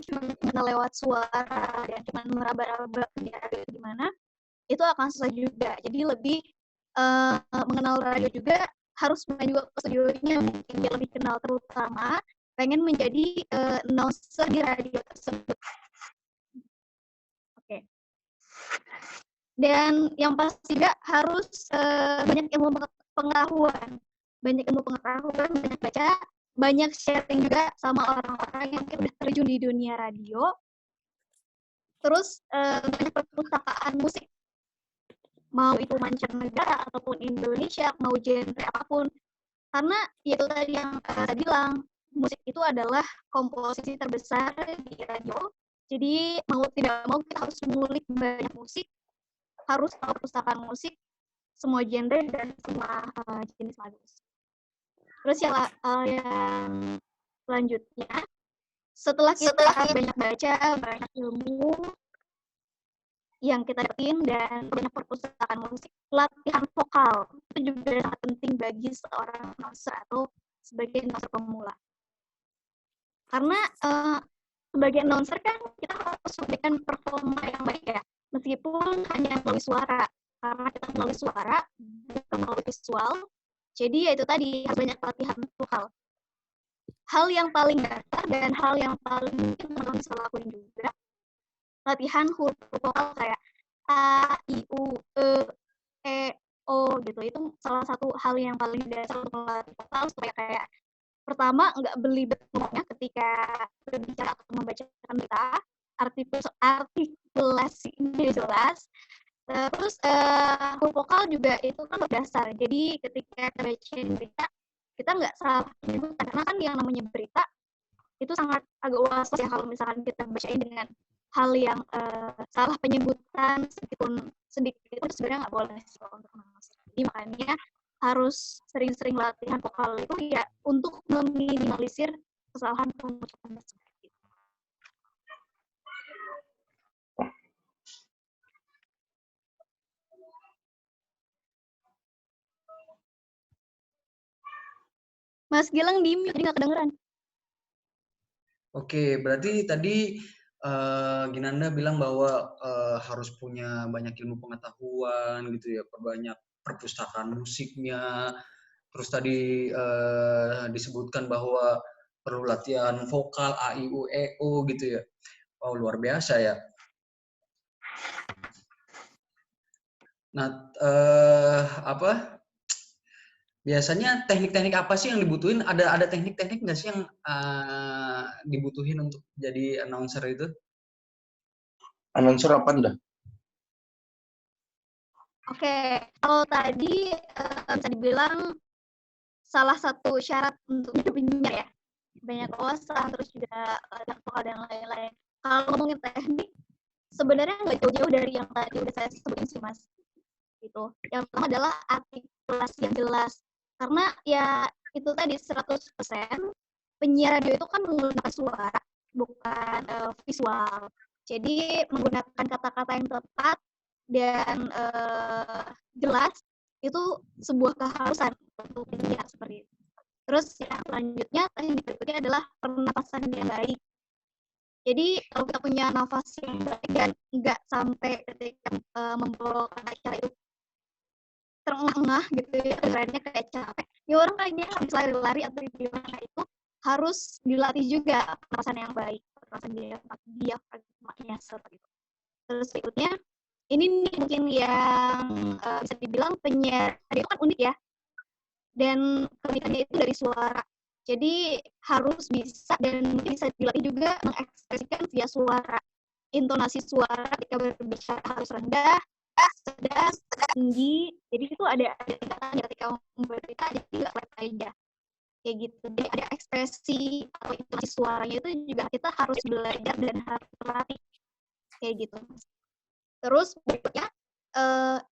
cuma mengenal lewat suara dan cuma meraba-raba radio itu gimana, itu akan susah juga. Jadi lebih mengenal radio juga harus main juga ke studionya mungkin dia lebih kenal, terutama pengen menjadi announcer di radio tersebut. Oke. Dan yang pasti juga harus banyak ilmu pengetahuan, banyak baca, banyak sharing juga sama orang-orang yang udah terjun di dunia radio. Terus banyak perpustakaan musik, mau itu mancanegara ataupun Indonesia, mau genre apapun. Karena itu tadi yang saya bilang, musik itu adalah komposisi terbesar di radio. Jadi mau tidak mau kita harus mengulik banyak musik, harus tahu perpustakaan musik, semua genre dan semua jenis lagu. Terus yang selanjutnya, setelah kita banyak baca, banyak ilmu yang kita dapetin dan banyak perpustakaan musik, latihan vokal itu juga sangat penting bagi seorang announcer atau sebagai announcer pemula. Karena sebagai announcer kan kita harus memberikan performa yang baik ya, meskipun hanya melalui suara. Karena kita melalui suara, kita melalui visual, jadi ya itu tadi harus banyak latihan vokal. Hal yang paling dasar dan hal yang paling mungkin teman-teman bisa lakuin juga, latihan huruf vokal kayak A, I, U, E, O gitu. Itu salah satu hal yang paling dasar untuk melatih vokal supaya kayak pertama nggak belibet ngomongnya ketika berbicara atau membacakan berita, artikulasinya jelas. Terus huruf vokal juga itu kan berdasar. Jadi ketika kita bacain berita, kita nggak salah penyebutan. Karena kan yang namanya berita itu sangat agak was-was ya kalau misalkan kita bacain dengan hal yang salah penyebutan sedikit itu sebenarnya nggak boleh sih untuk announcer. Jadi makanya harus sering-sering latihan vokal itu ya untuk meminimalisir kesalahan pengucapan tersebut. Mas Gilang diem, jadi nggak kedengeran. Oke, berarti tadi Ginanda bilang bahwa harus punya banyak ilmu pengetahuan gitu ya, perbanyak perpustakaan musiknya. Terus tadi disebutkan bahwa perlu latihan vokal A, I, U, E, O gitu ya. Wow, luar biasa ya. Nah, biasanya teknik-teknik apa sih yang dibutuhin? Ada teknik-teknik nggak sih yang dibutuhin untuk jadi announcer itu? Announcer apa dah? Oke, kalau tadi bisa dibilang salah satu syarat untuk jadi penyiar ya, banyak wawasan, terus juga vokal dan lain-lain. Kalau ngomongin teknik, sebenarnya nggak jauh-jauh dari yang tadi udah saya sebutin sih Mas. Gitu. Yang pertama adalah artikulasi yang jelas. Karena ya itu tadi 100% penyiar radio itu kan menggunakan suara, bukan visual. Jadi menggunakan kata-kata yang tepat dan jelas itu sebuah keharusan untuk penyiar seperti itu. Terus yang selanjutnya, teknik berikutnya adalah pernapasan yang baik. Jadi kalau kita punya nafas yang baik dan nggak sampai ketika membawakan acara itu terengah-engah gitu ya, kerennya kayak capek. Ya orang kayaknya habis lari-lari atau gimana itu harus dilatih juga pernapasan yang baik, pernapasan diafragmanya seperti itu. Terus berikutnya, ini nih mungkin yang bisa dibilang penyiar itu kan unik ya, dan keunikannya itu dari suara. Jadi harus bisa dan bisa dilatih juga mengekspresikan via suara. Intonasi suara ketika berbicara harus rendah, sedang, tinggi. Jadi itu ada tingkatannya ketika berbicara, jadi nggak flat aja. Kayak gitu. Jadi ada ekspresi atau intonasi suaranya itu juga kita harus belajar dan harus terlatih. Kayak gitu. Terus berikutnya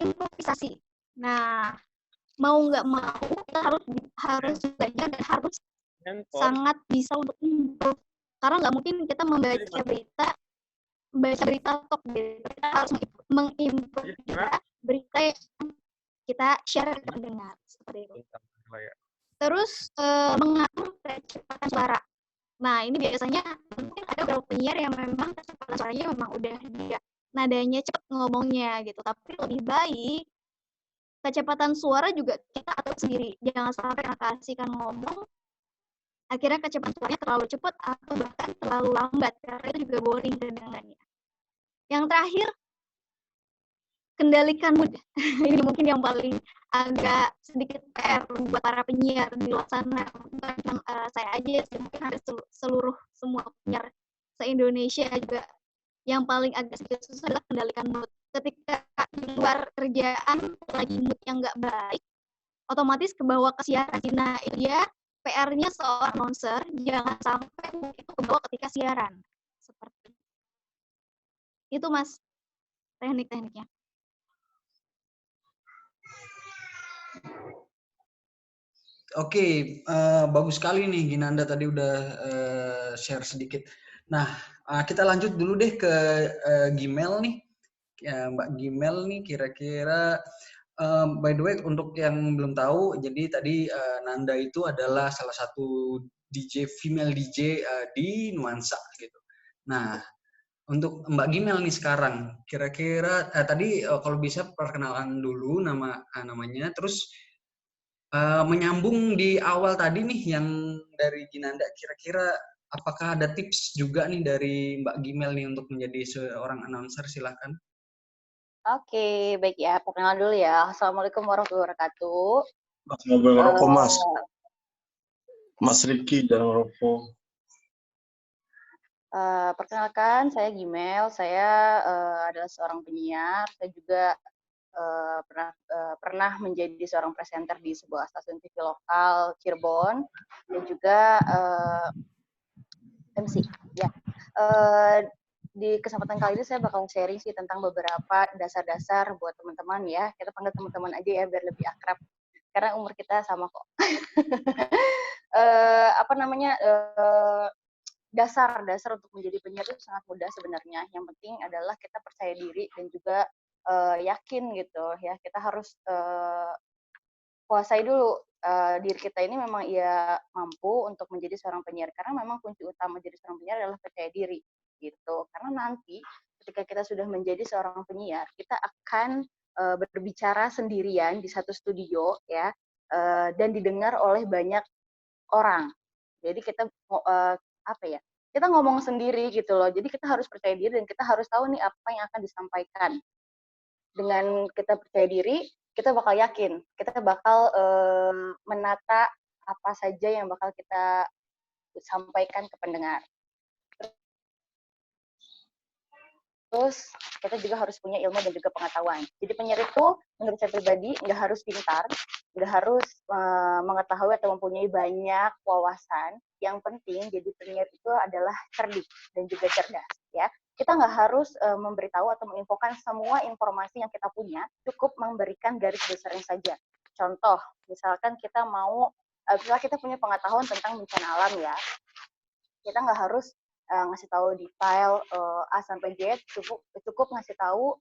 improvisasi. Nah, mau nggak mau kita harus belajar dan harus sangat bisa untuk improve. Karena nggak mungkin kita membaca berita tok gitu. Kita harus mengimprove berita yang kita share ke pendengar seperti itu. Terus mengatur kecepatan suara. Nah, ini biasanya mungkin ada beberapa penyiar yang memang kecepatan suaranya memang udah dia nadanya cepet ngomongnya gitu, tapi lebih baik kecepatan suara juga kita atur sendiri. Jangan sampai karena keasikan ngomong, akhirnya kecepatan suaranya terlalu cepat atau bahkan terlalu lambat, karena itu juga boring kedengarannya. Yang terakhir, kendalikan mood. Ini mungkin yang paling agak sedikit PR buat para penyiar di luar sana. Bukan cuma saya aja sih, mungkin ada seluruh semua penyiar se-Indonesia juga. Yang paling agak sedikit susah adalah kendalikan mood. Ketika di luar kerjaan lagi mood yang nggak baik, otomatis kebawa ke siaran. Nah, itu dia PR-nya seorang announcer, jangan sampai mood itu kebawa ketika siaran. Seperti itu, Mas, teknik-tekniknya. Oke, bagus sekali nih Ginanda tadi udah share sedikit. Nah, kita lanjut dulu deh ke Gimel nih. Ya, Mbak Gimel nih kira-kira by the way untuk yang belum tahu, jadi tadi Nanda itu adalah salah satu DJ female DJ di Nuansa gitu. Nah, untuk Mbak Gimel nih sekarang, kira-kira tadi kalau bisa perkenalan dulu namanya, terus menyambung di awal tadi nih yang dari Ginanda, kira-kira apakah ada tips juga nih dari Mbak Gimel nih untuk menjadi seorang announcer? Silahkan. Oke, baik ya. Perkenalan dulu ya. Assalamualaikum warahmatullahi wabarakatuh. Mas ngobrol ngerokok, Mas. Mas Riki dan ngerokok. Perkenalkan, saya Gimel. Saya adalah seorang penyiar. Saya juga pernah menjadi seorang presenter di sebuah stasiun TV lokal Cirebon dan juga MC. Ya. Di kesempatan kali ini saya bakal sharing sih tentang beberapa dasar-dasar buat teman-teman ya. Kita panggil teman-teman aja ya biar lebih akrab. Karena umur kita sama kok. Dasar untuk menjadi penyiar itu sangat mudah sebenarnya. Yang penting adalah kita percaya diri dan juga yakin gitu ya. Kita harus kuasai dulu diri kita ini memang ia mampu untuk menjadi seorang penyiar, karena memang kunci utama jadi seorang penyiar adalah percaya diri gitu. Karena nanti ketika kita sudah menjadi seorang penyiar, kita akan berbicara sendirian di satu studio ya, dan didengar oleh banyak orang. Jadi kita kita ngomong sendiri gitu loh. Jadi kita harus percaya diri dan kita harus tahu nih apa yang akan disampaikan. Dengan kita percaya diri, kita bakal yakin, kita bakal menata apa saja yang bakal kita sampaikan ke pendengar. Terus kita juga harus punya ilmu dan juga pengetahuan. Jadi penyiar itu menurut saya pribadi nggak harus pintar, nggak harus mengetahui atau mempunyai banyak wawasan. Yang penting jadi penyiar itu adalah cerdik dan juga cerdas. Ya, kita nggak harus memberitahu atau menginfokan semua informasi yang kita punya, cukup memberikan garis besarnya saja. Contoh, misalkan kita misalnya kita punya pengetahuan tentang bencana alam ya, kita nggak harus ngasih tahu detail A sampai Z, cukup ngasih tahu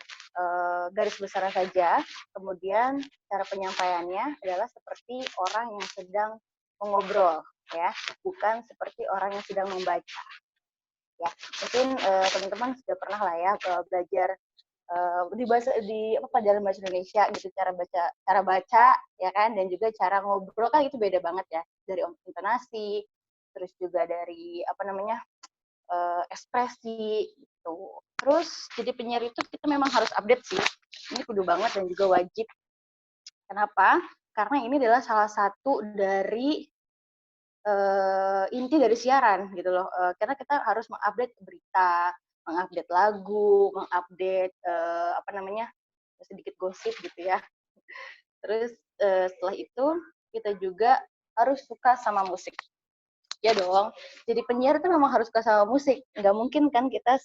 garis besarnya saja. Kemudian cara penyampaiannya adalah seperti orang yang sedang mengobrol, ya, bukan seperti orang yang sedang membaca. Ya, mungkin teman-teman sudah pernah lah ya belajar di pelajaran bahasa Indonesia gitu, cara baca ya kan, dan juga cara ngobrol kan itu beda banget ya, dari intonasi, terus juga dari ekspresi gitu. Terus jadi penyiar itu kita memang harus update sih. Ini kudu banget dan juga wajib. Kenapa? Karena ini adalah salah satu dari inti dari siaran gitu loh. Karena kita harus mengupdate berita, mengupdate lagu, mengupdate sedikit gosip gitu ya. Terus setelah itu kita juga harus suka sama musik. Ya dong, jadi penyiar itu memang harus suka sama musik. Nggak mungkin kan kita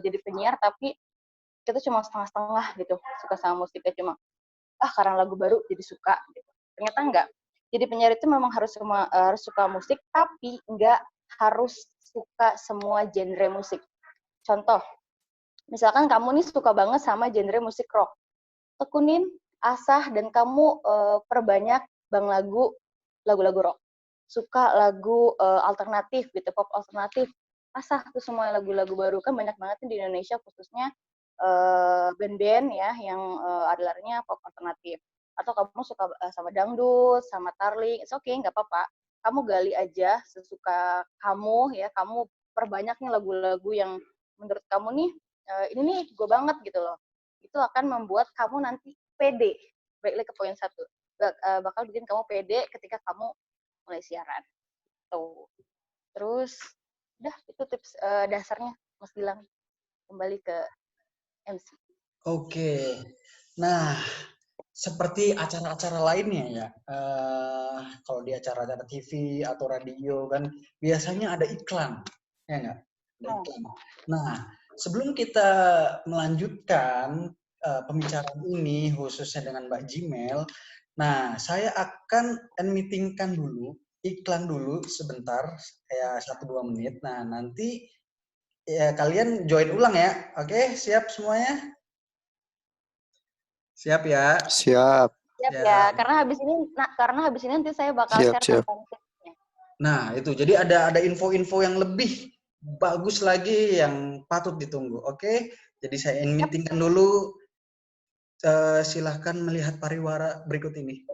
jadi penyiar tapi kita cuma setengah-setengah gitu, suka sama musiknya cuma karena lagu baru jadi suka gitu. Ternyata enggak. Jadi penyiar itu memang harus suka musik, tapi nggak harus suka semua genre musik. Contoh, misalkan kamu nih suka banget sama genre musik rock, tekunin, asah, dan kamu perbanyak lagu-lagu rock. suka lagu alternatif gitu, pop alternatif, asah tuh semua lagu-lagu baru. Kan banyak banget nih di Indonesia khususnya band-band ya yang alirannya pop alternatif. Atau kamu suka sama dangdut, sama tarling, it's okay, nggak apa-apa. Kamu gali aja sesuka kamu ya, kamu perbanyak nih lagu-lagu yang menurut kamu nih, ini nih gue banget gitu loh. Itu akan membuat kamu nanti pede. Balik lagi ke poin 1. Bakal bikin kamu pede ketika kamu mulai siaran. Tuh. Terus, udah itu tips dasarnya Mas Gilang. Kembali ke MC. Oke. Nah, seperti acara-acara lainnya ya, kalau di acara-acara TV atau radio kan biasanya ada iklan, ya nggak? Ada iklan. Nah, sebelum kita melanjutkan pembicaraan ini khususnya dengan Mbak Jimel, nah saya akan meetingkan dulu, iklan dulu sebentar, kayak 1-2 menit. Nah, nanti ya kalian join ulang ya, oke? Siap semuanya? Siap ya? Siap. Siap ya, karena habis ini nanti saya bakal share tentang tipsnya. Nah, itu. Jadi ada info-info yang lebih bagus lagi yang patut ditunggu. Oke? Jadi saya meetingkan dulu. Silahkan melihat pariwara berikut ini.